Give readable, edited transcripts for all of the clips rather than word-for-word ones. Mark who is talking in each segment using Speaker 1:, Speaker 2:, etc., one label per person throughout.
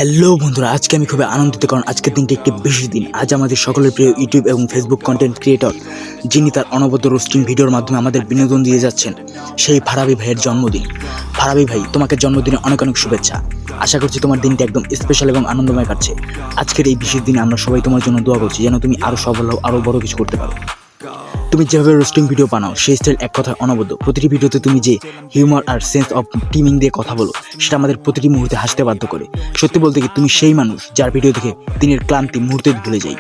Speaker 1: Hello বন্ধুরা, আজকে আমি খুবই আনন্দিত কারণ আজকের দিনটি একটি বিশেষ দিন। আজ আমাদের সকলের প্রিয় ইউটিউব এবং ফেসবুক কন্টেন্ট ক্রিয়েটর, যিনি তার অনবদ্য রোস্টিং ভিডিওর মাধ্যমে আমাদের বিনোদন দিয়ে যাচ্ছেন, সেই ফারাবি ভাইয়ের জন্মদিন। ফারাবি ভাই, তোমাকে জন্মদিনে অনেক অনেক শুভেচ্ছা। আশা করছি তোমার দিনটি একদম স্পেশাল এবং আনন্দময় কাটছে। আজকের এই বিশেষ দিনে আমরা সবাই তোমার জন্য দোয়া করছি যেন তুমি আরও সফল হও, আরও বড় কিছু করতে পারো। তুমি যেভাবে রোস্টিং ভিডিও বানাও সেই স্টাইল এক কথায় অনবদ্য। প্রতিটি ভিডিওতে তুমি যে হিউমার আর সেন্স অফ টিমিং দিয়ে কথা বলো, সেটা আমাদের প্রতিটি মুহূর্তে হাসতে বাধ্য করে। সত্যি বলতে কি, তুমি সেই মানুষ যার ভিডিও দেখে দিনের ক্লান্তি মুহূর্তে ভুলে যাই।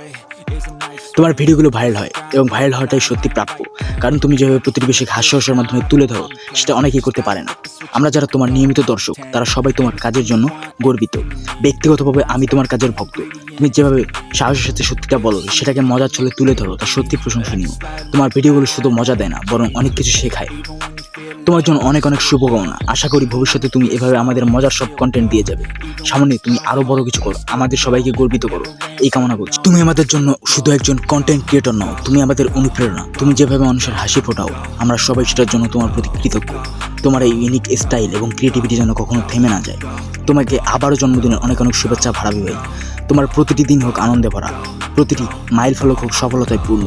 Speaker 1: তোমার ভিডিওগুলো ভাইরাল হয় এবং ভাইরাল হওয়াটাই সত্যি প্রাপ্য, কারণ তুমি যেভাবে প্রতিটি বিষয়কে হাস্যরসের মাধ্যমে তুলে ধরো, সেটা অনেকেই করতে পারে না। আমরা যারা তোমার নিয়মিত দর্শক, তারা সবাই তোমার কাজের জন্য গর্বিত। ব্যক্তিগতভাবে আমি তোমার কাজের ভক্ত। তুমি যেভাবে সাহসের সাথে সত্যিটা বলো, সেটাকে মজার ছলে তুলে ধরো, তা সত্যি প্রশংসনীয়। তোমার ভিডিওগুলো শুধু মজা দেয় না, বরং অনেক কিছু শেখায়। তোমার জন্য অনেক অনেক শুভকামনা। আশা করি ভবিষ্যতে তুমি এভাবে আমাদের মজার সব কন্টেন্ট দিয়ে যাবে। সামনে তুমি আরও বড় কিছু করো, আমাদের সবাইকে গর্বিত করো, এই কামনা করছি। তুমি আমাদের জন্য শুধু একজন কন্টেন্ট ক্রিয়েটর নও, তুমি আমাদের অনুপ্রেরণা। তুমি যেভাবে মানুষের হাসি ফোটাও, আমরা সবাই সেটার জন্য তোমার প্রতি কৃতজ্ঞ। তোমার এই ইউনিক স্টাইল এবং ক্রিয়েটিভিটি যেন কখনো থেমে না যায়। তোমাকে আবারও জন্মদিনের অনেক অনেক শুভেচ্ছা ফারাবি ভাই। তোমার প্রতিটি দিন হোক আনন্দে ভরা, প্রতিটি মাইল ফলক হোক সফলতায় পূর্ণ।